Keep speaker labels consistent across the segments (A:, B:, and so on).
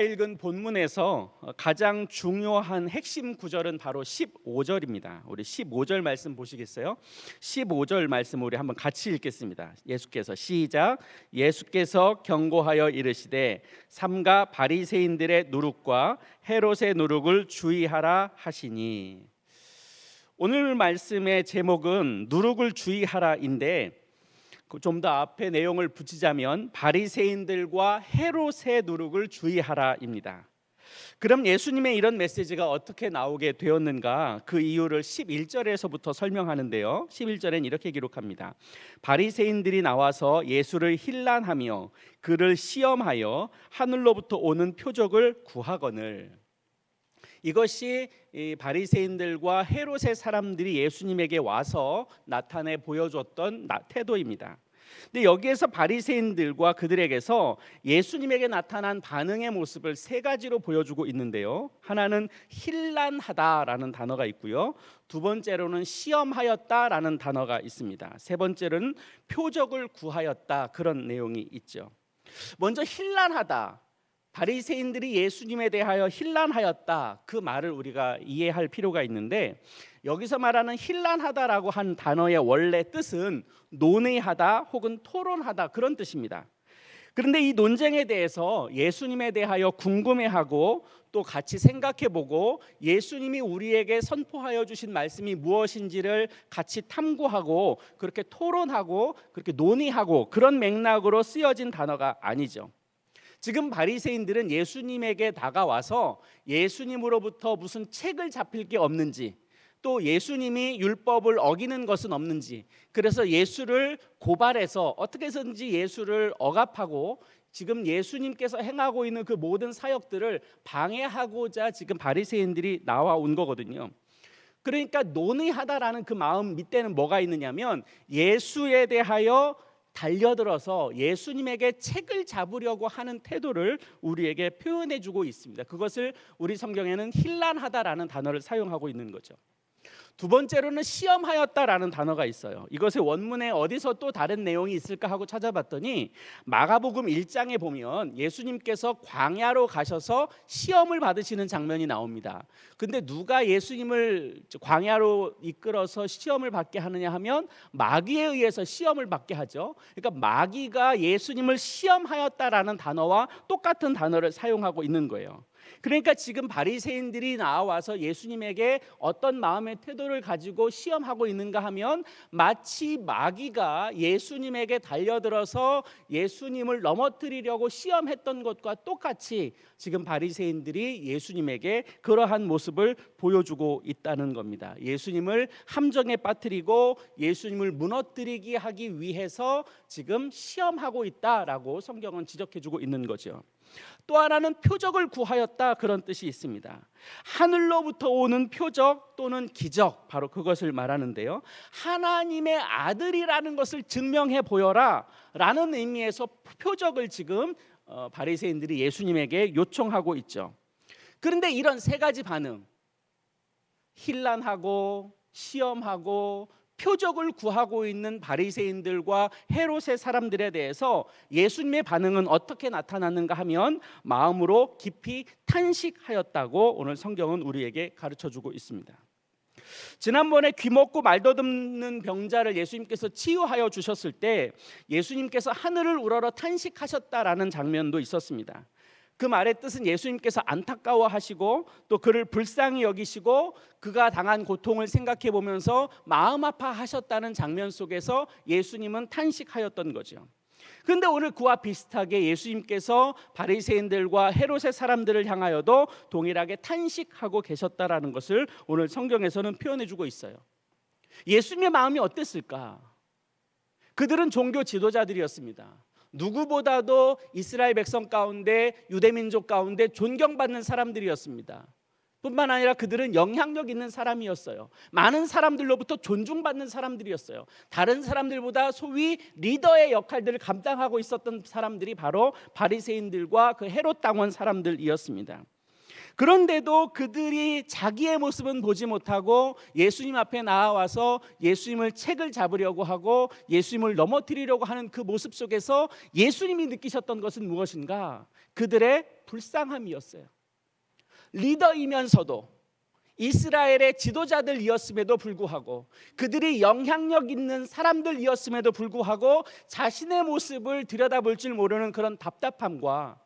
A: 읽은 본문에서 가장 중요한 핵심 구절은 바로 15절입니다. 우리 15절 말씀 보시겠어요? 15절 말씀 우리 한번 같이 읽겠습니다. 예수께서 시작. 예수께서 경고하여 이르시되 삼가 바리새인들의 누룩과 헤롯의 누룩을 주의하라 하시니. 오늘 말씀의 제목은 누룩을 주의하라인데 좀 더 앞에 내용을 붙이자면 바리새인들과 헤롯의 누룩을 주의하라입니다. 그럼 예수님의 이런 메시지가 어떻게 나오게 되었는가? 그 이유를 11절에서부터 설명하는데요. 11절엔 이렇게 기록합니다. 바리새인들이 나와서 예수를 힐난하며 그를 시험하여 하늘로부터 오는 표적을 구하거늘. 이것이 이 바리새인들과 헤롯의 사람들이 예수님에게 와서 나타내 보여줬던 태도입니다. 근데 여기에서 바리새인들과 그들에게서 예수님에게 나타난 반응의 모습을 세 가지로 보여주고 있는데요. 하나는 힐난하다라는 단어가 있고요. 두 번째로는 시험하였다라는 단어가 있습니다. 세 번째로는 표적을 구하였다, 그런 내용이 있죠. 먼저 힐난하다. 바리새인들이 예수님에 대하여 힐난하였다, 그 말을 우리가 이해할 필요가 있는데, 여기서 말하는 힐난하다라고 한 단어의 원래 뜻은 논의하다 혹은 토론하다, 그런 뜻입니다. 그런데 이 논쟁에 대해서 예수님에 대하여 궁금해하고 또 같이 생각해보고 예수님이 우리에게 선포하여 주신 말씀이 무엇인지를 같이 탐구하고 그렇게 토론하고 그렇게 논의하고, 그런 맥락으로 쓰여진 단어가 아니죠. 지금 바리새인들은 예수님에게 다가와서 예수님으로부터 무슨 책을 잡힐 게 없는지, 또 예수님이 율법을 어기는 것은 없는지, 그래서 예수를 고발해서 어떻게 해서든지 예수를 억압하고 지금 예수님께서 행하고 있는 그 모든 사역들을 방해하고자 지금 바리새인들이 나와 온 거거든요. 그러니까 논의하다라는 그 마음 밑에는 뭐가 있느냐면 예수에 대하여 달려들어서 예수님에게 책을 잡으려고 하는 태도를 우리에게 표현해주고 있습니다. 그것을 우리 성경에는 힐난하다라는 단어를 사용하고 있는 거죠. 두 번째로는 시험하였다라는 단어가 있어요. 이것의 원문에 어디서 또 다른 내용이 있을까 하고 찾아봤더니 마가복음 1장에 보면 예수님께서 광야로 가셔서 시험을 받으시는 장면이 나옵니다. 근데 누가 예수님을 광야로 이끌어서 시험을 받게 하느냐 하면 마귀에 의해서 시험을 받게 하죠. 그러니까 마귀가 예수님을 시험하였다라는 단어와 똑같은 단어를 사용하고 있는 거예요. 그러니까 지금 바리새인들이 나와서 예수님에게 어떤 마음의 태도를 가지고 시험하고 있는가 하면 마치 마귀가 예수님에게 달려들어서 예수님을 넘어뜨리려고 시험했던 것과 똑같이 지금 바리새인들이 예수님에게 그러한 모습을 보여주고 있다는 겁니다. 예수님을 함정에 빠뜨리고 예수님을 무너뜨리게 하기 위해서 지금 시험하고 있다라고 성경은 지적해주고 있는 거죠. 또 하나는 표적을 구하였다, 그런 뜻이 있습니다. 하늘로부터 오는 표적 또는 기적, 바로 그것을 말하는데요. 하나님의 아들이라는 것을 증명해 보여라 라는 의미에서 표적을 지금 바리새인들이 예수님에게 요청하고 있죠. 그런데 이런 세 가지 반응, 힐난하고 시험하고 표적을 구하고 있는 바리새인들과 헤롯의 사람들에 대해서 예수님의 반응은 어떻게 나타났는가 하면 마음으로 깊이 탄식하였다고 오늘 성경은 우리에게 가르쳐주고 있습니다. 지난번에 귀 먹고 말 더듬는 병자를 예수님께서 치유하여 주셨을 때 예수님께서 하늘을 우러러 탄식하셨다라는 장면도 있었습니다. 그 말의 뜻은 예수님께서 안타까워하시고 또 그를 불쌍히 여기시고 그가 당한 고통을 생각해 보면서 마음 아파하셨다는 장면 속에서 예수님은 탄식하였던 거죠. 그런데 오늘 그와 비슷하게 예수님께서 바리새인들과 헤롯의 사람들을 향하여도 동일하게 탄식하고 계셨다라는 것을 오늘 성경에서는 표현해주고 있어요. 예수님의 마음이 어땠을까? 그들은 종교 지도자들이었습니다. 누구보다도 이스라엘 백성 가운데 유대민족 가운데 존경받는 사람들이었습니다. 뿐만 아니라 그들은 영향력 있는 사람이었어요. 많은 사람들로부터 존중받는 사람들이었어요. 다른 사람들보다 소위 리더의 역할들을 감당하고 있었던 사람들이 바로 바리새인들과 그 헤롯 당원 사람들이었습니다. 그런데도 그들이 자기의 모습은 보지 못하고 예수님 앞에 나와서 예수님을 책을 잡으려고 하고 예수님을 넘어뜨리려고 하는 그 모습 속에서 예수님이 느끼셨던 것은 무엇인가? 그들의 불쌍함이었어요. 리더이면서도 이스라엘의 지도자들이었음에도 불구하고, 그들이 영향력 있는 사람들이었음에도 불구하고 자신의 모습을 들여다볼 줄 모르는 그런 답답함과,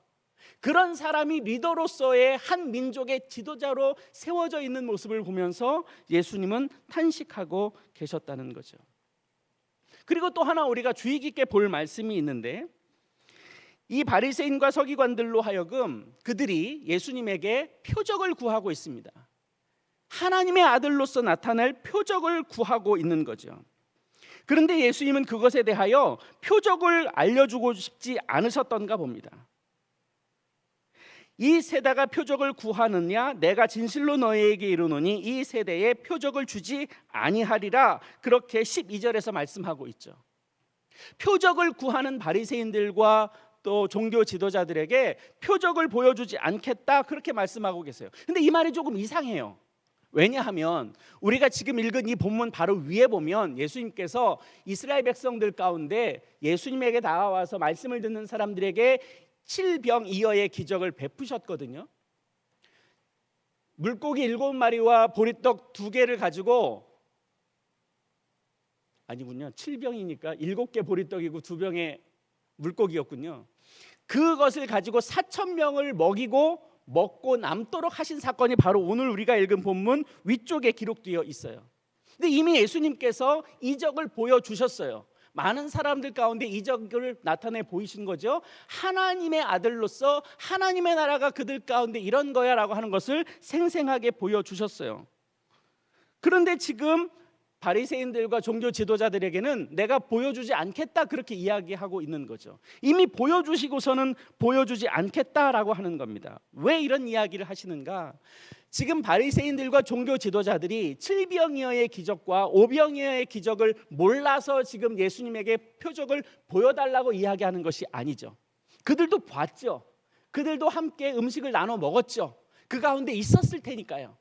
A: 그런 사람이 리더로서의 한 민족의 지도자로 세워져 있는 모습을 보면서 예수님은 탄식하고 계셨다는 거죠. 그리고 또 하나 우리가 주의 깊게 볼 말씀이 있는데, 이 바리새인과 서기관들로 하여금 그들이 예수님에게 표적을 구하고 있습니다. 하나님의 아들로서 나타날 표적을 구하고 있는 거죠. 그런데 예수님은 그것에 대하여 표적을 알려주고 싶지 않으셨던가 봅니다. 이 세대가 표적을 구하느냐? 내가 진실로 너희에게 이르노니 이 세대에 표적을 주지 아니하리라. 그렇게 12절에서 말씀하고 있죠. 표적을 구하는 바리새인들과 또 종교 지도자들에게 표적을 보여주지 않겠다, 그렇게 말씀하고 계세요. 근데 이 말이 조금 이상해요. 왜냐하면 우리가 지금 읽은 이 본문 바로 위에 보면 예수님께서 이스라엘 백성들 가운데 예수님에게 나와서 말씀을 듣는 사람들에게 칠병이어의 기적을 베푸셨거든요. 물고기 7마리와 보리떡 2개를 가지고, 아니군요, 7병이니까 7개 보리떡이고 2병의 물고기였군요. 그것을 가지고 4,000명을 먹고 남도록 하신 사건이 바로 오늘 우리가 읽은 본문 위쪽에 기록되어 있어요. 근데 이미 예수님께서 이적을 보여주셨어요. 많은 사람들 가운데 이적을 나타내 보이신 거죠. 하나님의 아들로서 하나님의 나라가 그들 가운데 이런 거야 라고 하는 것을 생생하게 보여주셨어요. 그런데 지금 바리새인들과 종교 지도자들에게는 내가 보여주지 않겠다, 그렇게 이야기하고 있는 거죠. 이미 보여주시고서는 보여주지 않겠다라고 하는 겁니다. 왜 이런 이야기를 하시는가? 지금 바리새인들과 종교 지도자들이 7병이어의 기적과 5병이어의 기적을 몰라서 지금 예수님에게 표적을 보여달라고 이야기하는 것이 아니죠. 그들도 봤죠. 그들도 함께 음식을 나눠 먹었죠. 그 가운데 있었을 테니까요.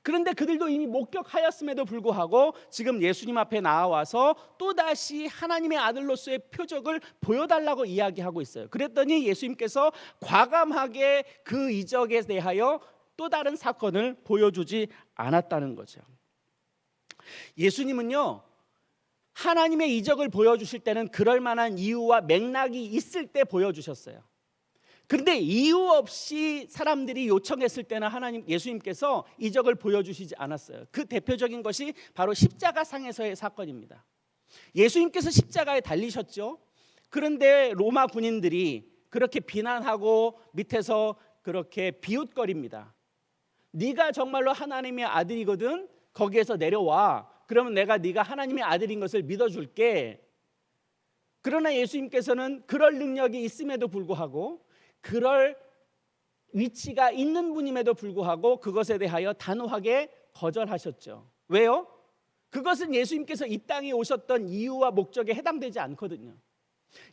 A: 그런데 그들도 이미 목격하였음에도 불구하고 지금 예수님 앞에 나와서 또다시 하나님의 아들로서의 표적을 보여달라고 이야기하고 있어요. 그랬더니 예수님께서 과감하게 그 이적에 대하여 또 다른 사건을 보여주지 않았다는 거죠. 예수님은요, 하나님의 이적을 보여주실 때는 그럴 만한 이유와 맥락이 있을 때 보여주셨어요. 그런데 이유 없이 사람들이 요청했을 때는 예수님께서 이적을 보여주시지 않았어요. 그 대표적인 것이 바로 십자가상에서의 사건입니다. 예수님께서 십자가에 달리셨죠. 그런데 로마 군인들이 그렇게 비난하고 밑에서 그렇게 비웃거립니다. 네가 정말로 하나님의 아들이거든, 거기에서 내려와. 그러면 내가 네가 하나님의 아들인 것을 믿어줄게. 그러나 예수님께서는 그럴 능력이 있음에도 불구하고, 그럴 위치가 있는 분임에도 불구하고 그것에 대하여 단호하게 거절하셨죠. 왜요? 그것은 예수님께서 이 땅에 오셨던 이유와 목적에 해당되지 않거든요.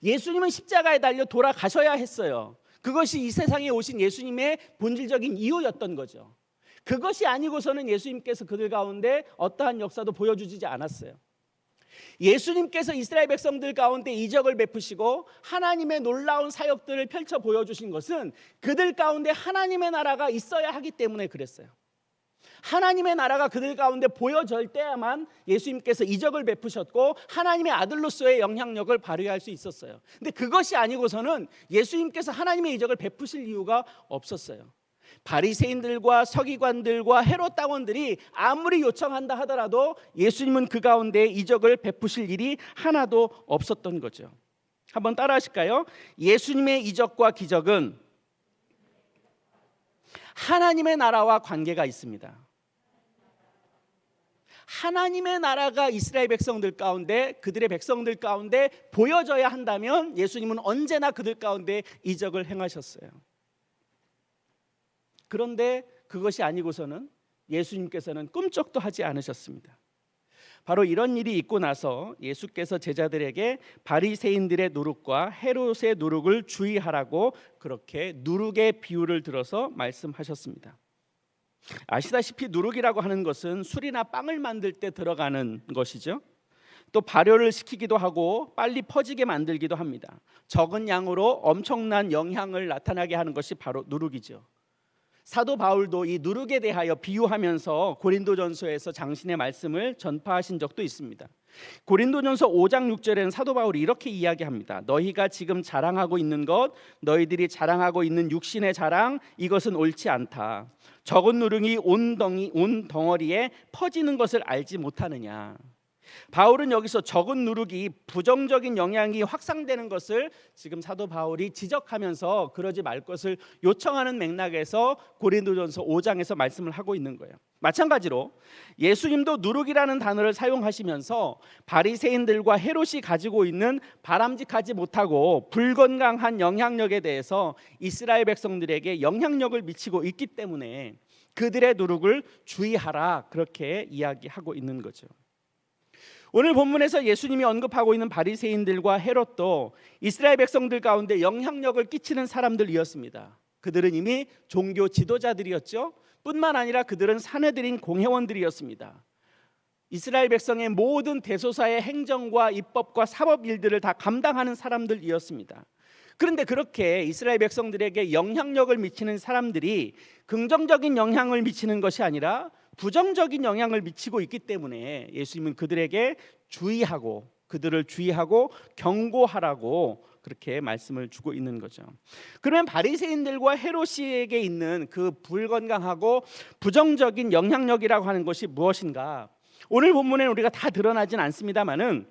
A: 예수님은 십자가에 달려 돌아가셔야 했어요. 그것이 이 세상에 오신 예수님의 본질적인 이유였던 거죠. 그것이 아니고서는 예수님께서 그들 가운데 어떠한 역사도 보여주지 않았어요. 예수님께서 이스라엘 백성들 가운데 이적을 베푸시고 하나님의 놀라운 사역들을 펼쳐 보여주신 것은 그들 가운데 하나님의 나라가 있어야 하기 때문에 그랬어요. 하나님의 나라가 그들 가운데 보여질 때야만 예수님께서 이적을 베푸셨고 하나님의 아들로서의 영향력을 발휘할 수 있었어요. 근데 그것이 아니고서는 예수님께서 하나님의 이적을 베푸실 이유가 없었어요. 바리새인들과 서기관들과 헤롯 당원들이 아무리 요청한다 하더라도 예수님은 그 가운데 이적을 베푸실 일이 하나도 없었던 거죠. 한번 따라 하실까요? 예수님의 이적과 기적은 하나님의 나라와 관계가 있습니다. 하나님의 나라가 이스라엘 백성들 가운데, 그들의 백성들 가운데 보여져야 한다면 예수님은 언제나 그들 가운데 이적을 행하셨어요. 그런데 그것이 아니고서는 예수님께서는 꿈쩍도 하지 않으셨습니다. 바로 이런 일이 있고 나서 예수께서 제자들에게 바리새인들의 누룩과 헤롯의 누룩을 주의하라고 그렇게 누룩의 비유를 들어서 말씀하셨습니다. 아시다시피 누룩이라고 하는 것은 술이나 빵을 만들 때 들어가는 것이죠. 또 발효를 시키기도 하고 빨리 퍼지게 만들기도 합니다. 적은 양으로 엄청난 영향을 나타나게 하는 것이 바로 누룩이죠. 사도 바울도 이 누룩에 대하여 비유하면서 고린도전서에서 장신의 말씀을 전파하신 적도 있습니다. 고린도전서 5장 6절에는 사도 바울이 이렇게 이야기합니다. 너희가 지금 자랑하고 있는 것, 너희들이 자랑하고 있는 육신의 자랑, 이것은 옳지 않다. 적은 누룩이 온 덩어리에 퍼지는 것을 알지 못하느냐. 바울은 여기서 적은 누룩이 부정적인 영향이 확산되는 것을 지금 사도 바울이 지적하면서 그러지 말 것을 요청하는 맥락에서 고린도전서 5장에서 말씀을 하고 있는 거예요. 마찬가지로 예수님도 누룩이라는 단어를 사용하시면서 바리새인들과 헤롯이 가지고 있는 바람직하지 못하고 불건강한 영향력에 대해서 이스라엘 백성들에게 영향력을 미치고 있기 때문에 그들의 누룩을 주의하라, 그렇게 이야기하고 있는 거죠. 오늘 본문에서 예수님이 언급하고 있는 바리새인들과 헤롯도 이스라엘 백성들 가운데 영향력을 끼치는 사람들이었습니다. 그들은 이미 종교 지도자들이었죠. 뿐만 아니라 그들은 사내들인 공회원들이었습니다. 이스라엘 백성의 모든 대소사의 행정과 입법과 사법 일들을 다 감당하는 사람들이었습니다. 그런데 그렇게 이스라엘 백성들에게 영향력을 미치는 사람들이 긍정적인 영향을 미치는 것이 아니라 부정적인 영향을 미치고 있기 때문에 예수님은 그들에게 그들을 주의하고 경고하라고 그렇게 말씀을 주고 있는 거죠. 그러면 바리새인들과 헤롯에게 있는 그 불건강하고 부정적인 영향력이라고 하는 것이 무엇인가? 오늘 본문에는 우리가 다 드러나진 않습니다만은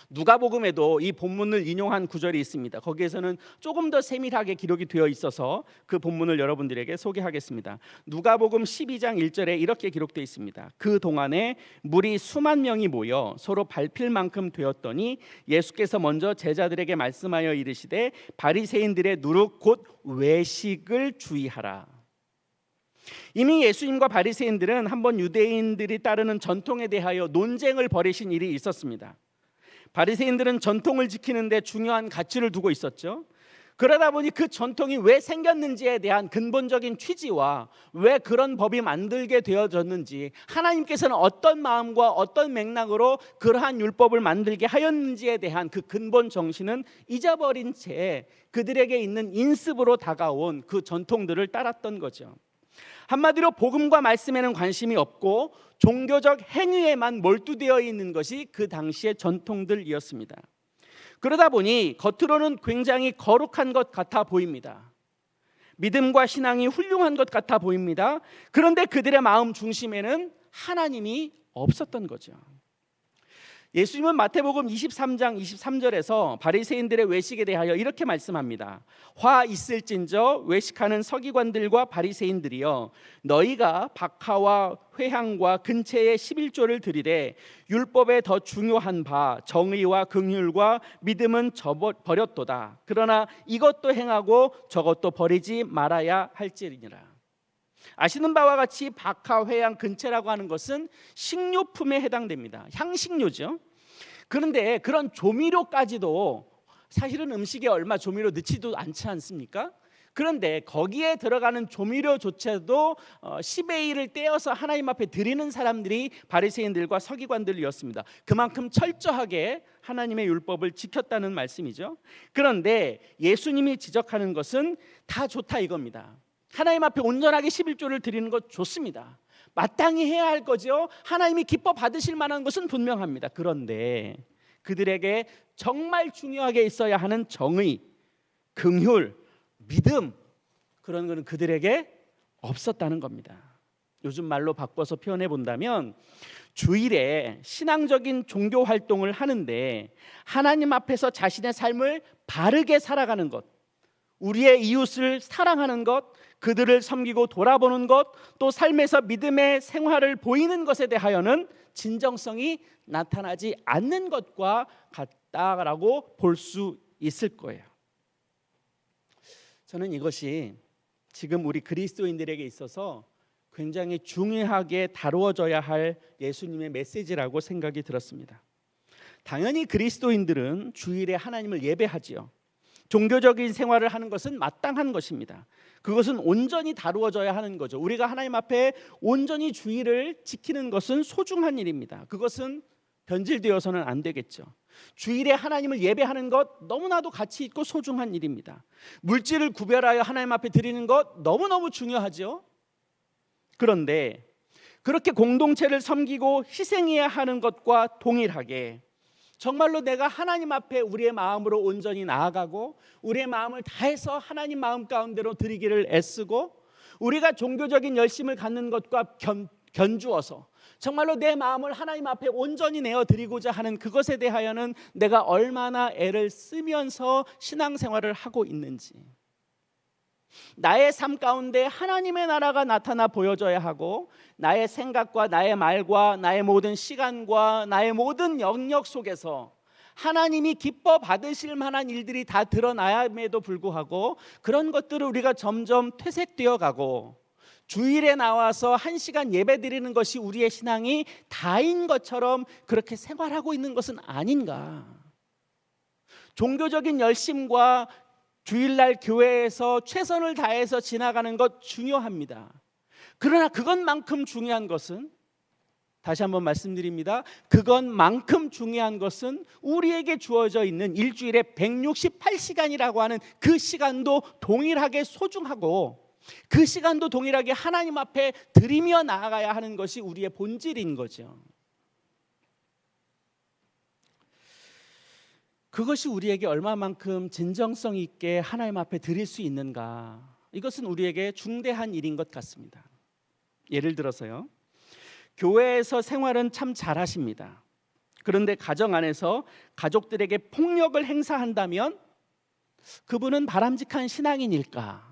A: 누가복음에도 이 본문을 인용한 구절이 있습니다. 거기에서는 조금 더 세밀하게 기록이 되어 있어서 그 본문을 여러분들에게 소개하겠습니다. 누가복음 12장 1절에 이렇게 기록되어 있습니다. 그 동안에 물이 수만 명이 모여 서로 밟힐 만큼 되었더니 예수께서 먼저 제자들에게 말씀하여 이르시되 바리새인들의 누룩 곧 외식을 주의하라. 이미 예수님과 바리새인들은 한번 유대인들이 따르는 전통에 대하여 논쟁을 벌이신 일이 있었습니다. 바리새인들은 전통을 지키는데 중요한 가치를 두고 있었죠. 그러다 보니 그 전통이 왜 생겼는지에 대한 근본적인 취지와 왜 그런 법이 만들게 되어졌는지, 하나님께서는 어떤 마음과 어떤 맥락으로 그러한 율법을 만들게 하였는지에 대한 그 근본 정신은 잊어버린 채 그들에게 있는 인습으로 다가온 그 전통들을 따랐던 거죠. 한마디로 복음과 말씀에는 관심이 없고 종교적 행위에만 몰두되어 있는 것이 그 당시의 전통들이었습니다. 그러다 보니 겉으로는 굉장히 거룩한 것 같아 보입니다. 믿음과 신앙이 훌륭한 것 같아 보입니다. 그런데 그들의 마음 중심에는 하나님이 없었던 거죠. 예수님은 마태복음 23장 23절에서 바리새인들의 외식에 대하여 이렇게 말씀합니다. 화 있을진저 외식하는 서기관들과 바리새인들이여, 너희가 박하와 회향과 근체의 11조를 드리되 율법에 더 중요한 바 정의와 긍휼과 믿음은 버렸도다. 그러나 이것도 행하고 저것도 버리지 말아야 할지니라. 아시는 바와 같이 박하, 회향, 근체라고 하는 것은 식료품에 해당됩니다. 향식료죠. 그런데 그런 조미료까지도 사실은 음식에 얼마 조미료 넣지도 않지 않습니까? 그런데 거기에 들어가는 조미료조차도 10의 1을 떼어서 하나님 앞에 드리는 사람들이 바리새인들과 서기관들이었습니다. 그만큼 철저하게 하나님의 율법을 지켰다는 말씀이죠. 그런데 예수님이 지적하는 것은 다 좋다 이겁니다. 하나님 앞에 온전하게 11조를 드리는 것 좋습니다. 마땅히 해야 할 거죠. 하나님이 기뻐 받으실 만한 것은 분명합니다. 그런데 그들에게 정말 중요하게 있어야 하는 정의, 긍휼, 믿음, 그런 것은 그들에게 없었다는 겁니다. 요즘 말로 바꿔서 표현해 본다면 주일에 신앙적인 종교 활동을 하는데 하나님 앞에서 자신의 삶을 바르게 살아가는 것, 우리의 이웃을 사랑하는 것, 그들을 섬기고 돌아보는 것, 또 삶에서 믿음의 생활을 보이는 것에 대하여는 진정성이 나타나지 않는 것과 같다라고 볼 수 있을 거예요. 저는 이것이 지금 우리 그리스도인들에게 있어서 굉장히 중요하게 다루어져야 할 예수님의 메시지라고 생각이 들었습니다. 당연히 그리스도인들은 주일에 하나님을 예배하지요. 종교적인 생활을 하는 것은 마땅한 것입니다. 그것은 온전히 다루어져야 하는 거죠. 우리가 하나님 앞에 온전히 주일을 지키는 것은 소중한 일입니다. 그것은 변질되어서는 안 되겠죠. 주일에 하나님을 예배하는 것 너무나도 가치 있고 소중한 일입니다. 물질을 구별하여 하나님 앞에 드리는 것 너무너무 중요하죠. 그런데 그렇게 공동체를 섬기고 희생해야 하는 것과 동일하게 정말로 내가 하나님 앞에 우리의 마음으로 온전히 나아가고 우리의 마음을 다해서 하나님 마음 가운데로 드리기를 애쓰고 우리가 종교적인 열심을 갖는 것과 견주어서 정말로 내 마음을 하나님 앞에 온전히 내어드리고자 하는 그것에 대하여는 내가 얼마나 애를 쓰면서 신앙생활을 하고 있는지, 나의 삶 가운데 하나님의 나라가 나타나 보여져야 하고 나의 생각과 나의 말과 나의 모든 시간과 나의 모든 영역 속에서 하나님이 기뻐 받으실 만한 일들이 다 드러나야에도 불구하고 그런 것들을 우리가 점점 퇴색되어 가고 주일에 나와서 1시간 예배 드리는 것이 우리의 신앙이 다인 것처럼 그렇게 생활하고 있는 것은 아닌가. 종교적인 열심과 주일날 교회에서 최선을 다해서 지나가는 것 중요합니다. 그러나 그것만큼 중요한 것은, 다시 한번 말씀드립니다, 그것만큼 중요한 것은 우리에게 주어져 있는 일주일에 168시간이라고 하는 그 시간도 동일하게 소중하고 그 시간도 동일하게 하나님 앞에 드리며 나아가야 하는 것이 우리의 본질인 거죠. 그것이 우리에게 얼마만큼 진정성 있게 하나님 앞에 드릴 수 있는가, 이것은 우리에게 중대한 일인 것 같습니다. 예를 들어서요, 교회에서 생활은 참 잘하십니다. 그런데 가정 안에서 가족들에게 폭력을 행사한다면 그분은 바람직한 신앙인일까?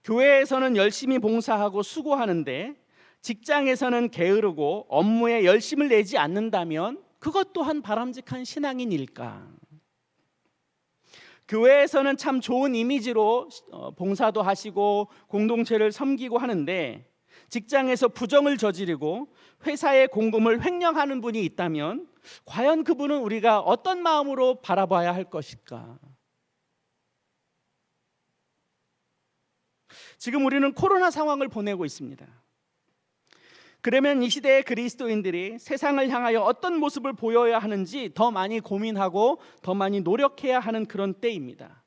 A: 교회에서는 열심히 봉사하고 수고하는데 직장에서는 게으르고 업무에 열심을 내지 않는다면 그것 또한 바람직한 신앙인일까? 교회에서는 참 좋은 이미지로 봉사도 하시고 공동체를 섬기고 하는데 직장에서 부정을 저지르고 회사의 공금을 횡령하는 분이 있다면 과연 그분은 우리가 어떤 마음으로 바라봐야 할 것일까? 지금 우리는 코로나 상황을 보내고 있습니다. 그러면 이 시대의 그리스도인들이 세상을 향하여 어떤 모습을 보여야 하는지 더 많이 고민하고 더 많이 노력해야 하는 그런 때입니다.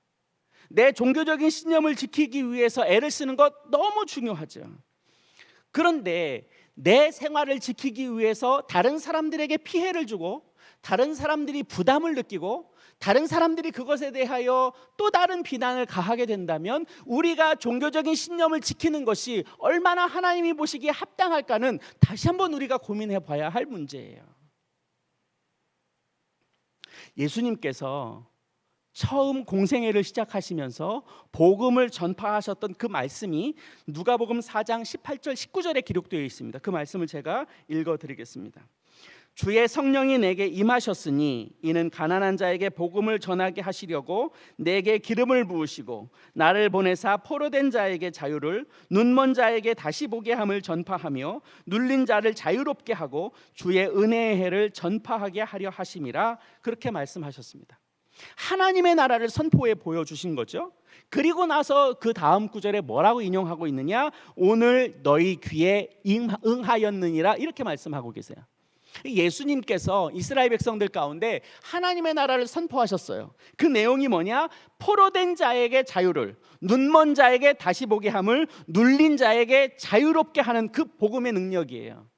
A: 내 종교적인 신념을 지키기 위해서 애를 쓰는 것 너무 중요하죠. 그런데 내 생활을 지키기 위해서 다른 사람들에게 피해를 주고 다른 사람들이 부담을 느끼고 다른 사람들이 그것에 대하여 또 다른 비난을 가하게 된다면 우리가 종교적인 신념을 지키는 것이 얼마나 하나님이 보시기에 합당할까는 다시 한번 우리가 고민해 봐야 할 문제예요. 예수님께서 처음 공생애를 시작하시면서 복음을 전파하셨던 그 말씀이 누가복음 4장 18절 19절에 기록되어 있습니다. 그 말씀을 제가 읽어드리겠습니다. 주의 성령이 내게 임하셨으니 이는 가난한 자에게 복음을 전하게 하시려고 내게 기름을 부으시고 나를 보내사 포로된 자에게 자유를, 눈먼 자에게 다시 보게 함을 전파하며 눌린 자를 자유롭게 하고 주의 은혜의 해를 전파하게 하려 하심이라, 그렇게 말씀하셨습니다. 하나님의 나라를 선포해 보여주신 거죠. 그리고 나서 그 다음 구절에 뭐라고 인용하고 있느냐? 오늘 너희 귀에 응하였느니라, 이렇게 말씀하고 계세요. 예수님께서 이스라엘 백성들 가운데 하나님의 나라를 선포하셨어요. 그 내용이 뭐냐? 포로된 자에게 자유를, 눈먼 자에게 다시 보게 함을, 눌린 자에게 자유롭게 하는 그 복음의 능력이에요.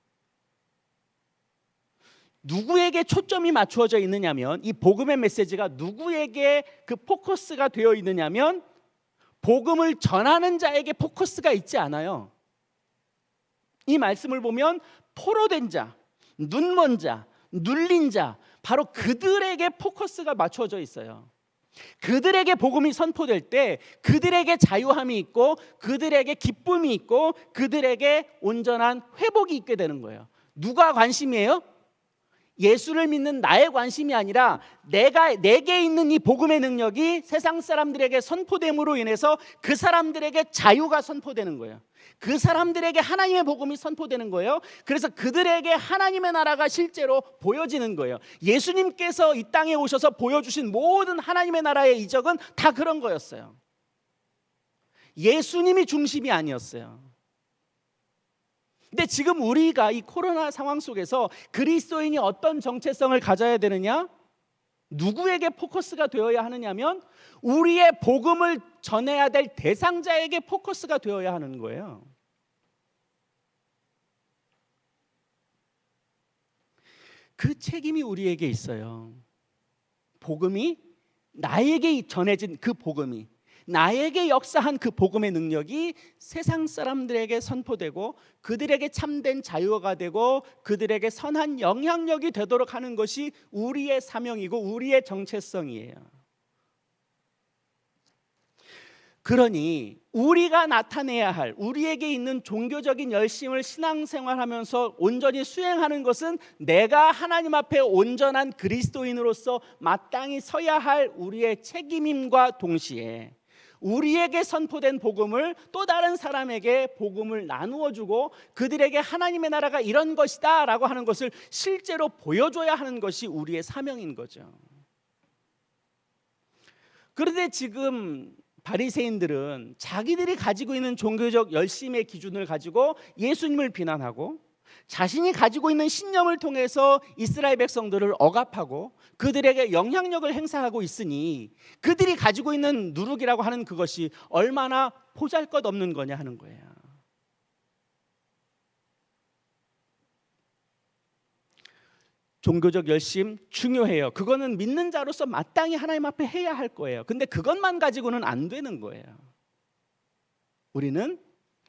A: 누구에게 초점이 맞추어져 있느냐면, 이 복음의 메시지가 누구에게 그 포커스가 되어 있느냐면 복음을 전하는 자에게 포커스가 있지 않아요. 이 말씀을 보면 포로된 자, 눈먼 자, 눌린 자, 바로 그들에게 포커스가 맞춰져 있어요. 그들에게 복음이 선포될 때 그들에게 자유함이 있고 그들에게 기쁨이 있고 그들에게 온전한 회복이 있게 되는 거예요. 누가 관심이에요? 예수를 믿는 나의 관심이 아니라 내게 있는 이 복음의 능력이 세상 사람들에게 선포됨으로 인해서 그 사람들에게 자유가 선포되는 거예요. 그 사람들에게 하나님의 복음이 선포되는 거예요. 그래서 그들에게 하나님의 나라가 실제로 보여지는 거예요. 예수님께서 이 땅에 오셔서 보여주신 모든 하나님의 나라의 이적은 다 그런 거였어요. 예수님이 중심이 아니었어요. 근데 지금 우리가 이 코로나 상황 속에서 그리스도인이 어떤 정체성을 가져야 되느냐? 누구에게 포커스가 되어야 하느냐면 우리의 복음을 전해야 될 대상자에게 포커스가 되어야 하는 거예요. 그 책임이 우리에게 있어요. 복음이 나에게 전해진 그 복음이, 나에게 역사한 그 복음의 능력이 세상 사람들에게 선포되고 그들에게 참된 자유가 되고 그들에게 선한 영향력이 되도록 하는 것이 우리의 사명이고 우리의 정체성이에요. 그러니 우리가 나타내야 할 우리에게 있는 종교적인 열심을 신앙생활하면서 온전히 수행하는 것은 내가 하나님 앞에 온전한 그리스도인으로서 마땅히 서야 할 우리의 책임임과 동시에 우리에게 선포된 복음을 또 다른 사람에게 복음을 나누어 주고 그들에게 하나님의 나라가 이런 것이다 라고 하는 것을 실제로 보여줘야 하는 것이 우리의 사명인 거죠. 그런데 지금 바리새인들은 자기들이 가지고 있는 종교적 열심의 기준을 가지고 예수님을 비난하고 자신이 가지고 있는 신념을 통해서 이스라엘 백성들을 억압하고 그들에게 영향력을 행사하고 있으니 그들이 가지고 있는 누룩이라고 하는 그것이 얼마나 보잘것없는 거냐 하는 거예요. 종교적 열심 중요해요. 그거는 믿는 자로서 마땅히 하나님 앞에 해야 할 거예요. 근데 그것만 가지고는 안 되는 거예요. 우리는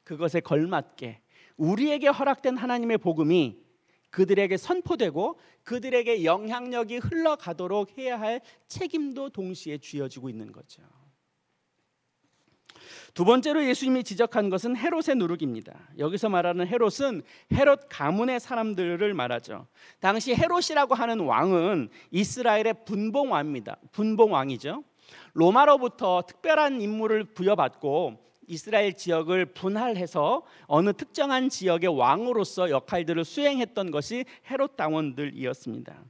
A: 그것에 걸맞게 우리에게 허락된 하나님의 복음이 그들에게 선포되고 그들에게 영향력이 흘러가도록 해야 할 책임도 동시에 쥐어지고 있는 거죠. 두 번째로 예수님이 지적한 것은 헤롯의 누룩입니다. 여기서 말하는 헤롯은 헤롯 가문의 사람들을 말하죠. 당시 헤롯이라고 하는 왕은 이스라엘의 분봉왕입니다. 분봉왕이죠. 로마로부터 특별한 임무를 부여받고 이스라엘 지역을 분할해서 어느 특정한 지역의 왕으로서 역할들을 수행했던 것이 헤롯 당원들이었습니다.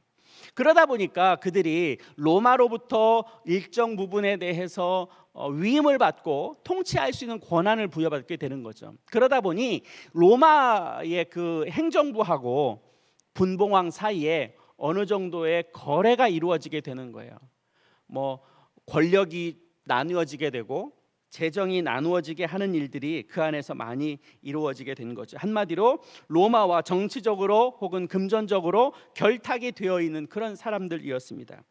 A: 그러다 보니까 그들이 로마로부터 일정 부분에 대해서 위임을 받고 통치할 수 있는 권한을 부여받게 되는 거죠. 그러다 보니 로마의 그 행정부하고 분봉왕 사이에 어느 정도의 거래가 이루어지게 되는 거예요. 권력이 나누어지게 되고 재정이 나누어지게 하는 일들이 그 안에서 많이 이루어지게 된 거죠. 한마디로 로마와 정치적으로 혹은 금전적으로 결탁이 되어 있는 그런 사람들이었습니다.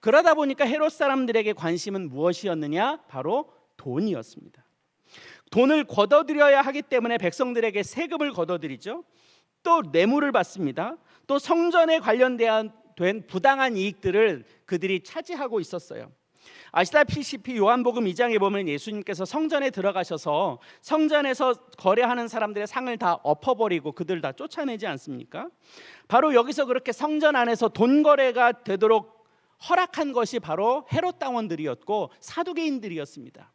A: 그러다 보니까 헤롯 사람들에게 관심은 무엇이었느냐? 바로 돈이었습니다. 돈을 걷어들여야 하기 때문에 백성들에게 세금을 걷어들이죠. 또 뇌물을 받습니다. 또 성전에 관련된 부당한 이익들을 그들이 차지하고 있었어요. 아시다시피 요한복음 2장에 보면 예수님께서 성전에 들어가셔서 성전에서 거래하는 사람들의 상을 다 엎어버리고 그들 다 쫓아내지 않습니까? 바로 여기서 그렇게 성전 안에서 돈 거래가 되도록 허락한 것이 바로 헤롯 당원들이었고 사두개인들이었습니다.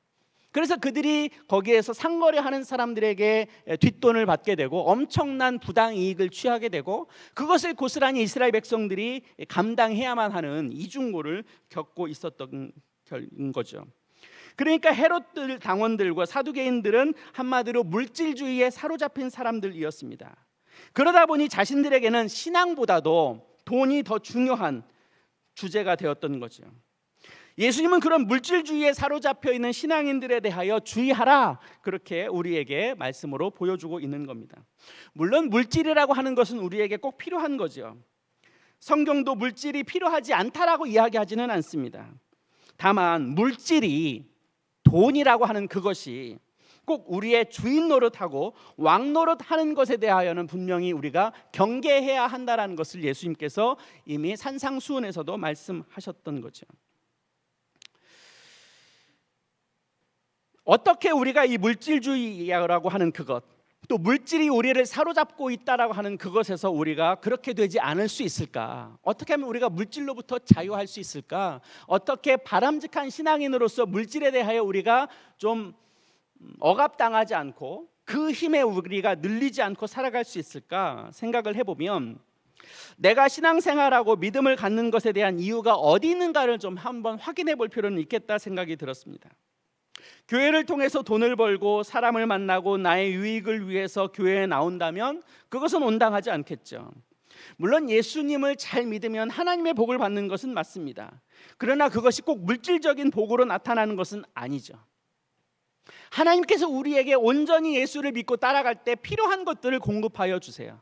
A: 그래서 그들이 거기에서 상거래하는 사람들에게 뒷돈을 받게 되고 엄청난 부당 이익을 취하게 되고 그것을 고스란히 이스라엘 백성들이 감당해야만 하는 이중고를 겪고 있었던 거죠. 그러니까 헤롯 당원들과 사두개인들은 한마디로 물질주의에 사로잡힌 사람들이었습니다. 그러다 보니 자신들에게는 신앙보다도 돈이 더 중요한 주제가 되었던 거죠. 예수님은 그런 물질주의에 사로잡혀 있는 신앙인들에 대하여 주의하라, 그렇게 우리에게 말씀으로 보여주고 있는 겁니다. 물론 물질이라고 하는 것은 우리에게 꼭 필요한 거죠. 성경도 물질이 필요하지 않다라고 이야기하지는 않습니다. 다만 물질이, 돈이라고 하는 그것이 꼭 우리의 주인 노릇하고 왕 노릇하는 것에 대하여는 분명히 우리가 경계해야 한다라는 것을 예수님께서 이미 산상수훈에서도 말씀하셨던 거죠. 어떻게 우리가 이 물질주의라고 하는 그것, 또 물질이 우리를 사로잡고 있다라고 하는 그것에서 우리가 그렇게 되지 않을 수 있을까? 어떻게 하면 우리가 물질로부터 자유할 수 있을까? 어떻게 바람직한 신앙인으로서 물질에 대하여 우리가 좀 억압당하지 않고 그 힘에 우리가 눌리지 않고 살아갈 수 있을까 생각을 해보면, 내가 신앙생활하고 믿음을 갖는 것에 대한 이유가 어디 있는가를 좀 한번 확인해 볼 필요는 있겠다 생각이 들었습니다. 교회를 통해서 돈을 벌고 사람을 만나고 나의 유익을 위해서 교회에 나온다면 그것은 온당하지 않겠죠. 물론 예수님을 잘 믿으면 하나님의 복을 받는 것은 맞습니다. 그러나 그것이 꼭 물질적인 복으로 나타나는 것은 아니죠. 하나님께서 우리에게 온전히 예수를 믿고 따라갈 때 필요한 것들을 공급하여 주세요.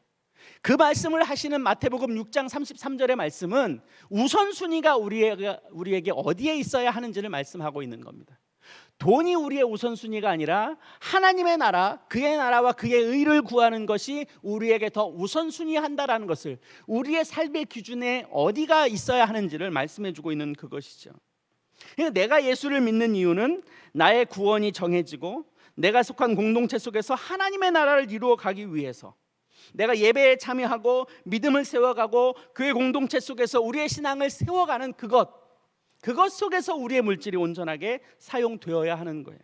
A: 그 말씀을 하시는 마태복음 6장 33절의 말씀은 우선순위가 우리에게 어디에 있어야 하는지를 말씀하고 있는 겁니다. 돈이 우리의 우선순위가 아니라 하나님의 나라, 그의 나라와 그의 의를 구하는 것이 우리에게 더 우선순위한다라는 것을, 우리의 삶의 기준에 어디가 있어야 하는지를 말씀해주고 있는 그것이죠. 내가 예수를 믿는 이유는 나의 구원이 정해지고 내가 속한 공동체 속에서 하나님의 나라를 이루어 가기 위해서, 내가 예배에 참여하고 믿음을 세워가고 교회 공동체 속에서 우리의 신앙을 세워가는 그것 속에서 우리의 물질이 온전하게 사용되어야 하는 거예요.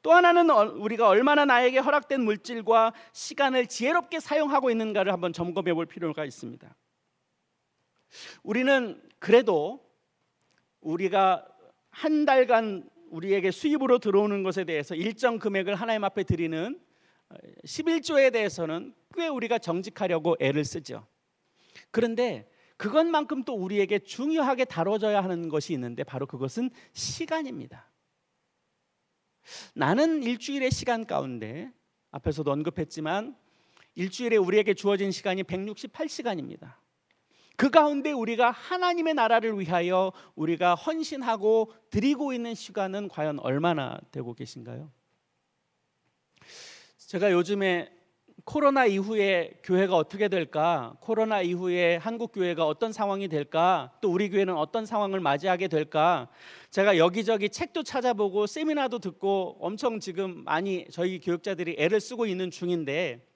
A: 또 하나는 우리가 얼마나 나에게 허락된 물질과 시간을 지혜롭게 사용하고 있는가를 한번 점검해 볼 필요가 있습니다. 우리는 그래도 우리가 한 달간 우리에게 수입으로 들어오는 것에 대해서 일정 금액을 하나님 앞에 드리는 11조에 대해서는 꽤 우리가 정직하려고 애를 쓰죠. 그런데 그것만큼 또 우리에게 중요하게 다뤄져야 하는 것이 있는데 바로 그것은 시간입니다. 나는 일주일의 시간 가운데, 앞에서도 언급했지만 일주일에 우리에게 주어진 시간이 168시간입니다. 그 가운데 우리가 하나님의 나라를 위하여 우리가 헌신하고 드리고 있는 시간은 과연 얼마나 되고 계신가요? 제가 요즘에 코로나 이후에 교회가 어떻게 될까, 코로나 이후에 한국 교회가 어떤 상황이 될까, 또 우리 교회는 어떤 상황을 맞이하게 될까, 제가 여기저기 책도 찾아보고 세미나도 듣고 엄청 지금 많이 저희 교육자들이 애를 쓰고 있는 중인데,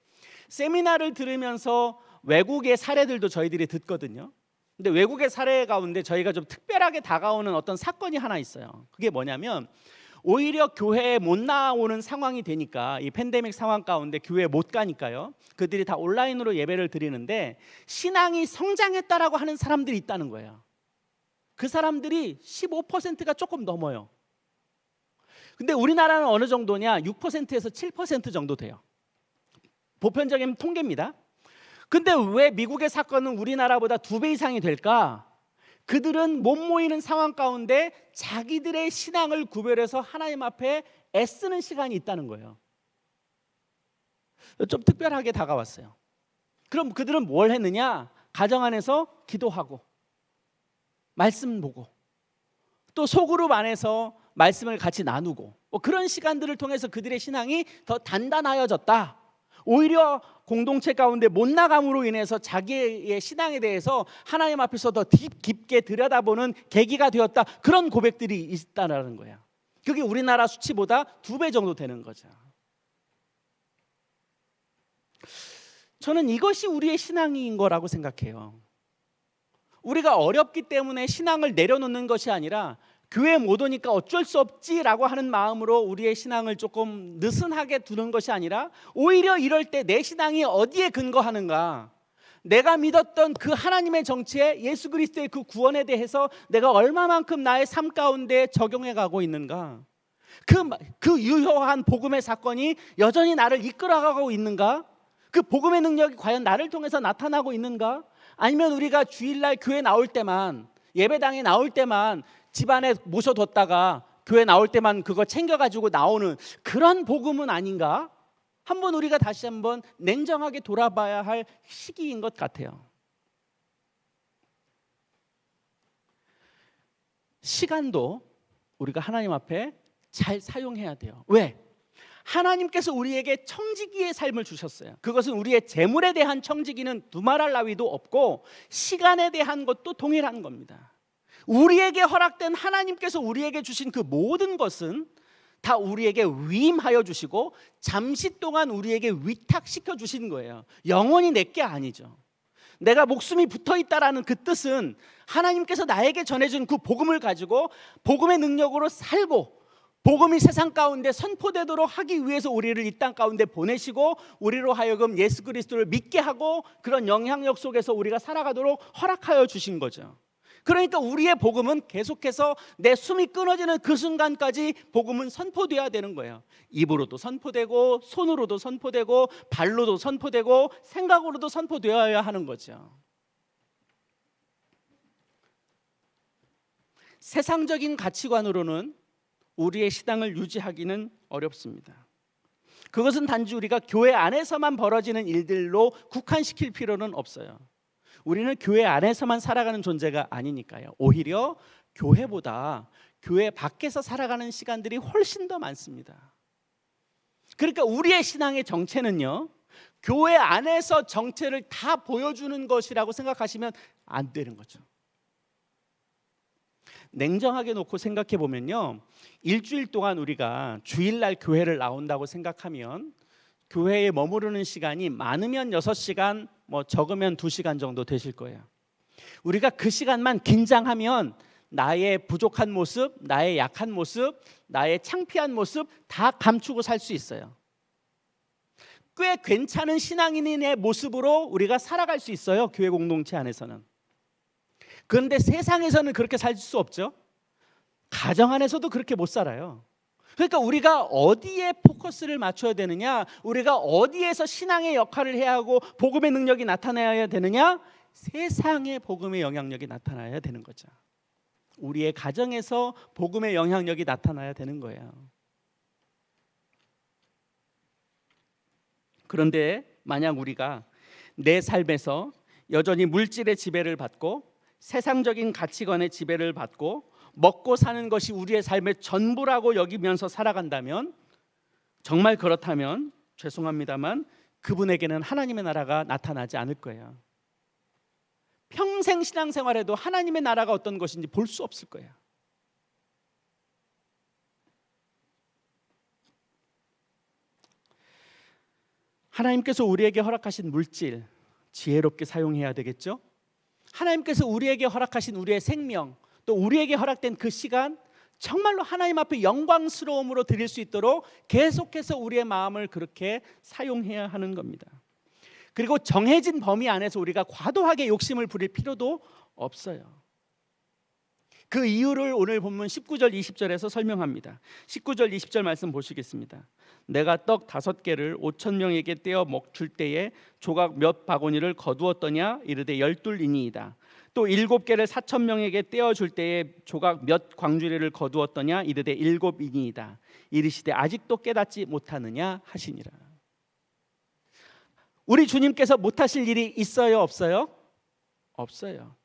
A: 세미나를 들으면서 외국의 사례들도 저희들이 듣거든요. 근데 외국의 사례 가운데 저희가 좀 특별하게 다가오는 어떤 사건이 하나 있어요. 그게 뭐냐면, 오히려 교회에 못 나오는 상황이 되니까, 이 팬데믹 상황 가운데 교회에 못 가니까요, 그들이 다 온라인으로 예배를 드리는데 신앙이 성장했다라고 하는 사람들이 있다는 거예요. 그 사람들이 15%가 조금 넘어요. 근데 우리나라는 어느 정도냐? 6%에서 7% 정도 돼요. 보편적인 통계입니다. 근데 왜 미국의 사건은 우리나라보다 2배 이상이 될까? 그들은 못 모이는 상황 가운데 자기들의 신앙을 구별해서 하나님 앞에 애쓰는 시간이 있다는 거예요. 좀 특별하게 다가왔어요. 그럼 그들은 뭘 했느냐? 가정 안에서 기도하고 말씀 보고 또 소그룹 안에서 말씀을 같이 나누고 그런 시간들을 통해서 그들의 신앙이 더 단단하여졌다. 오히려 공동체 가운데 못 나감으로 인해서 자기의 신앙에 대해서 하나님 앞에서 더 깊게 들여다보는 계기가 되었다. 그런 고백들이 있다는 거예요. 그게 우리나라 수치보다 2배 정도 되는 거죠. 저는 이것이 우리의 신앙인 거라고 생각해요. 우리가 어렵기 때문에 신앙을 내려놓는 것이 아니라 교회 못 오니까 어쩔 수 없지라고 하는 마음으로 우리의 신앙을 조금 느슨하게 두는 것이 아니라, 오히려 이럴 때 내 신앙이 어디에 근거하는가, 내가 믿었던 그 하나님의 정체, 예수 그리스도의 그 구원에 대해서 내가 얼마만큼 나의 삶 가운데 적용해 가고 있는가, 그 유효한 복음의 사건이 여전히 나를 이끌어가고 있는가, 그 복음의 능력이 과연 나를 통해서 나타나고 있는가, 아니면 우리가 주일날 교회 나올 때만, 예배당에 나올 때만 집안에 모셔뒀다가 교회 나올 때만 그거 챙겨가지고 나오는 그런 복음은 아닌가? 한번 우리가 다시 한번 냉정하게 돌아봐야 할 시기인 것 같아요. 시간도 우리가 하나님 앞에 잘 사용해야 돼요. 왜? 하나님께서 우리에게 청지기의 삶을 주셨어요. 그것은 우리의 재물에 대한 청지기는 두말할 나위도 없고 시간에 대한 것도 동일한 겁니다. 우리에게 허락된, 하나님께서 우리에게 주신 그 모든 것은 다 우리에게 위임하여 주시고 잠시 동안 우리에게 위탁시켜 주신 거예요. 영원히 내게 아니죠. 내가 목숨이 붙어 있다라는 그 뜻은 하나님께서 나에게 전해준 그 복음을 가지고 복음의 능력으로 살고 복음이 세상 가운데 선포되도록 하기 위해서 우리를 이 땅 가운데 보내시고 우리로 하여금 예수 그리스도를 믿게 하고 그런 영향력 속에서 우리가 살아가도록 허락하여 주신 거죠. 그러니까 우리의 복음은 계속해서 내 숨이 끊어지는 그 순간까지 복음은 선포되어야 되는 거예요. 입으로도 선포되고 손으로도 선포되고 발로도 선포되고 생각으로도 선포되어야 하는 거죠. 세상적인 가치관으로는 우리의 신앙을 유지하기는 어렵습니다. 그것은 단지 우리가 교회 안에서만 벌어지는 일들로 국한시킬 필요는 없어요. 우리는 교회 안에서만 살아가는 존재가 아니니까요. 오히려 교회보다 교회 밖에서 살아가는 시간들이 훨씬 더 많습니다. 그러니까 우리의 신앙의 정체는요, 교회 안에서 정체를 다 보여주는 것이라고 생각하시면 안 되는 거죠. 냉정하게 놓고 생각해 보면요, 일주일 동안 우리가 주일날 교회를 나온다고 생각하면 교회에 머무르는 시간이 많으면 6시간, 적으면 2시간 정도 되실 거예요. 우리가 그 시간만 긴장하면 나의 부족한 모습, 나의 약한 모습, 나의 창피한 모습 다 감추고 살 수 있어요. 꽤 괜찮은 신앙인의 모습으로 우리가 살아갈 수 있어요, 교회 공동체 안에서는. 그런데 세상에서는 그렇게 살 수 없죠. 가정 안에서도 그렇게 못 살아요. 그러니까 우리가 어디에 포커스를 맞춰야 되느냐, 우리가 어디에서 신앙의 역할을 해야 하고 복음의 능력이 나타나야 되느냐, 세상의 복음의 영향력이 나타나야 되는 거죠. 우리의 가정에서 복음의 영향력이 나타나야 되는 거예요. 그런데 만약 우리가 내 삶에서 여전히 물질의 지배를 받고 세상적인 가치관의 지배를 받고 먹고 사는 것이 우리의 삶의 전부라고 여기면서 살아간다면, 정말 그렇다면 죄송합니다만 그분에게는 하나님의 나라가 나타나지 않을 거예요. 평생 신앙생활에도 하나님의 나라가 어떤 것인지 볼 수 없을 거예요. 하나님께서 우리에게 허락하신 물질 지혜롭게 사용해야 되겠죠? 하나님께서 우리에게 허락하신 우리의 생명, 또 우리에게 허락된 그 시간 정말로 하나님 앞에 영광스러움으로 드릴 수 있도록 계속해서 우리의 마음을 그렇게 사용해야 하는 겁니다. 그리고 정해진 범위 안에서 우리가 과도하게 욕심을 부릴 필요도 없어요. 그 이유를 오늘 본문 19절 20절에서 설명합니다. 19절 20절 말씀 보시겠습니다. 내가 떡 5개를 5,000명에게 떼어 먹줄 때에 조각 몇 바구니를 거두었더냐 이르되 12이니이다. 또 7개를 4,000명에게 떼어 줄 때에 조각 몇 광주리를 거두었더냐 이르되 7이니이다. 이르시되 아직도 깨닫지 못하느냐 하시니라. 우리 주님께서 못하실 일이 있어요, 없어요? 없어요.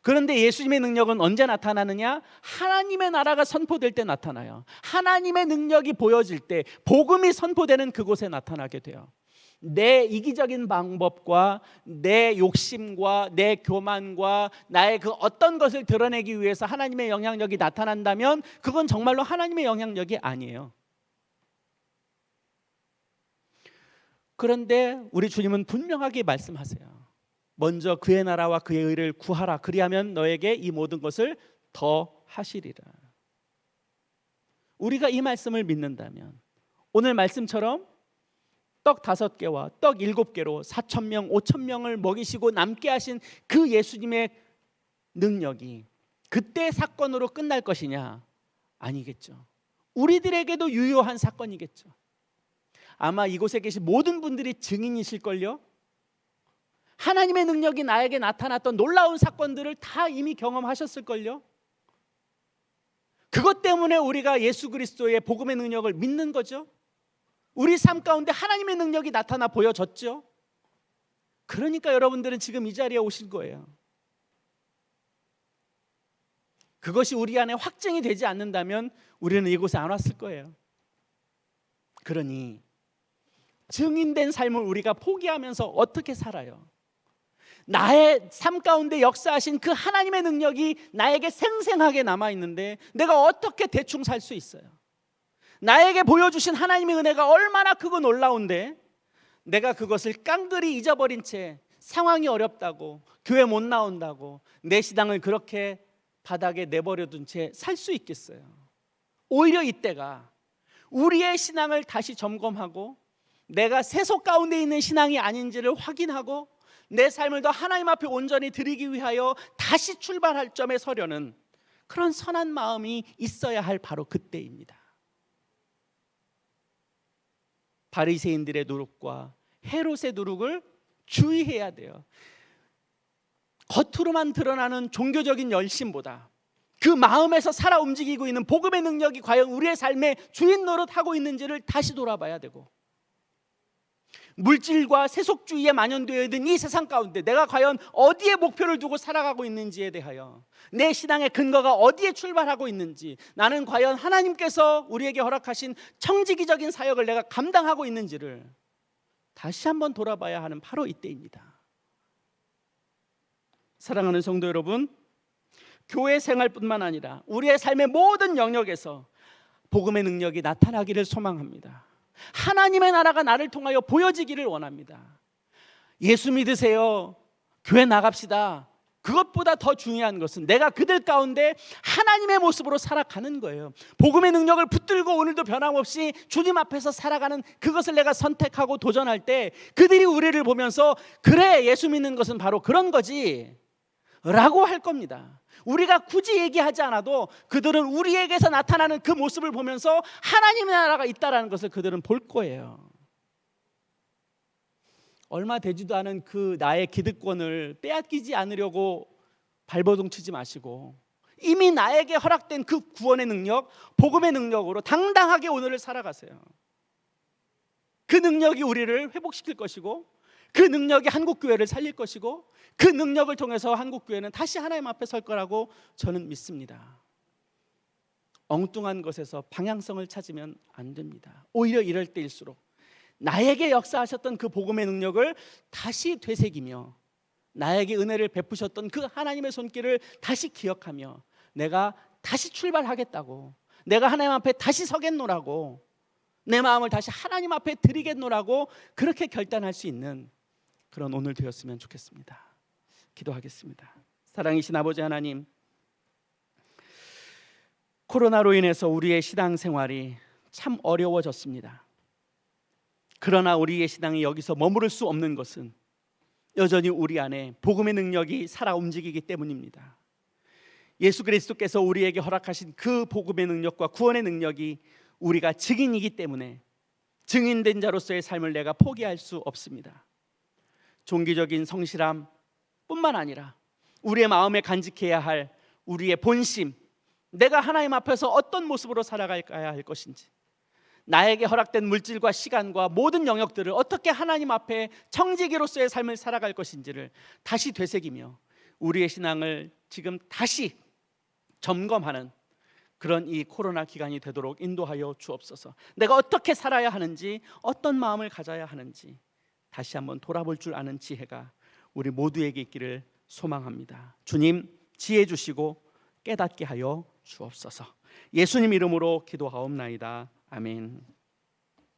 A: 그런데 예수님의 능력은 언제 나타나느냐? 하나님의 나라가 선포될 때 나타나요. 하나님의 능력이 보여질 때, 복음이 선포되는 그곳에 나타나게 돼요. 내 이기적인 방법과 내 욕심과 내 교만과 나의 그 어떤 것을 드러내기 위해서 하나님의 영향력이 나타난다면 그건 정말로 하나님의 영향력이 아니에요. 그런데 우리 주님은 분명하게 말씀하세요. 먼저 그의 나라와 그의 의를 구하라. 그리하면 너에게 이 모든 것을 더 하시리라. 우리가 이 말씀을 믿는다면 오늘 말씀처럼 떡 5개와 떡 7개로 4,000명, 5,000명을 먹이시고 남게 하신 그 예수님의 능력이 그때 사건으로 끝날 것이냐? 아니겠죠. 우리들에게도 유효한 사건이겠죠. 아마 이곳에 계신 모든 분들이 증인이실걸요. 하나님의 능력이 나에게 나타났던 놀라운 사건들을 다 이미 경험하셨을걸요. 그것 때문에 우리가 예수 그리스도의 복음의 능력을 믿는 거죠. 우리 삶 가운데 하나님의 능력이 나타나 보여졌죠. 그러니까 여러분들은 지금 이 자리에 오신 거예요. 그것이 우리 안에 확증이 되지 않는다면 우리는 이곳에 안 왔을 거예요. 그러니 증인된 삶을 우리가 포기하면서 어떻게 살아요? 나의 삶 가운데 역사하신 그 하나님의 능력이 나에게 생생하게 남아있는데 내가 어떻게 대충 살 수 있어요? 나에게 보여주신 하나님의 은혜가 얼마나 크고 놀라운데 내가 그것을 깡그리 잊어버린 채 상황이 어렵다고, 교회 못 나온다고 내 신앙을 그렇게 바닥에 내버려둔 채 살 수 있겠어요? 오히려 이때가 우리의 신앙을 다시 점검하고 내가 세속 가운데 있는 신앙이 아닌지를 확인하고 내 삶을 더 하나님 앞에 온전히 드리기 위하여 다시 출발할 점에 서려는 그런 선한 마음이 있어야 할 바로 그때입니다. 바리새인들의 누룩과 헤롯의 누룩을 주의해야 돼요. 겉으로만 드러나는 종교적인 열심보다 그 마음에서 살아 움직이고 있는 복음의 능력이 과연 우리의 삶의 주인 노릇하고 있는지를 다시 돌아봐야 되고, 물질과 세속주의에 만연되어 있는 이 세상 가운데 내가 과연 어디에 목표를 두고 살아가고 있는지에 대하여, 내 신앙의 근거가 어디에 출발하고 있는지, 나는 과연 하나님께서 우리에게 허락하신 청지기적인 사역을 내가 감당하고 있는지를 다시 한번 돌아봐야 하는 바로 이때입니다. 사랑하는 성도 여러분, 교회 생활뿐만 아니라 우리의 삶의 모든 영역에서 복음의 능력이 나타나기를 소망합니다. 하나님의 나라가 나를 통하여 보여지기를 원합니다. 예수 믿으세요, 교회 나갑시다, 그것보다 더 중요한 것은 내가 그들 가운데 하나님의 모습으로 살아가는 거예요. 복음의 능력을 붙들고 오늘도 변함없이 주님 앞에서 살아가는 그것을 내가 선택하고 도전할 때 그들이 우리를 보면서 그래, 예수 믿는 것은 바로 그런 거지 라고 할 겁니다. 우리가 굳이 얘기하지 않아도 그들은 우리에게서 나타나는 그 모습을 보면서 하나님의 나라가 있다는 것을 그들은 볼 거예요. 얼마 되지도 않은 그 나의 기득권을 빼앗기지 않으려고 발버둥 치지 마시고 이미 나에게 허락된 그 구원의 능력, 복음의 능력으로 당당하게 오늘을 살아가세요. 그 능력이 우리를 회복시킬 것이고, 그 능력이 한국교회를 살릴 것이고, 그 능력을 통해서 한국교회는 다시 하나님 앞에 설 거라고 저는 믿습니다. 엉뚱한 것에서 방향성을 찾으면 안 됩니다. 오히려 이럴 때일수록 나에게 역사하셨던 그 복음의 능력을 다시 되새기며 나에게 은혜를 베푸셨던 그 하나님의 손길을 다시 기억하며 내가 다시 출발하겠다고, 내가 하나님 앞에 다시 서겠노라고, 내 마음을 다시 하나님 앞에 드리겠노라고 그렇게 결단할 수 있는 그런 오늘 되었으면 좋겠습니다. 기도하겠습니다. 사랑이신 아버지 하나님, 코로나로 인해서 우리의 신앙생활이 참 어려워졌습니다. 그러나 우리의 신앙이 여기서 머무를 수 없는 것은 여전히 우리 안에 복음의 능력이 살아 움직이기 때문입니다. 예수 그리스도께서 우리에게 허락하신 그 복음의 능력과 구원의 능력이 우리가 증인이기 때문에 증인된 자로서의 삶을 내가 포기할 수 없습니다. 종교적인 성실함 뿐만 아니라 우리의 마음에 간직해야 할 우리의 본심, 내가 하나님 앞에서 어떤 모습으로 살아가야 할 것인지, 나에게 허락된 물질과 시간과 모든 영역들을 어떻게 하나님 앞에 청지기로서의 삶을 살아갈 것인지를 다시 되새기며 우리의 신앙을 지금 다시 점검하는 그런 이 코로나 기간이 되도록 인도하여 주옵소서. 내가 어떻게 살아야 하는지, 어떤 마음을 가져야 하는지 다시 한번 돌아볼 줄 아는 지혜가 우리 모두에게 있기를 소망합니다. 주님, 지혜 주시고 깨닫게 하여 주옵소서. 예수님 이름으로 기도하옵나이다. 아멘.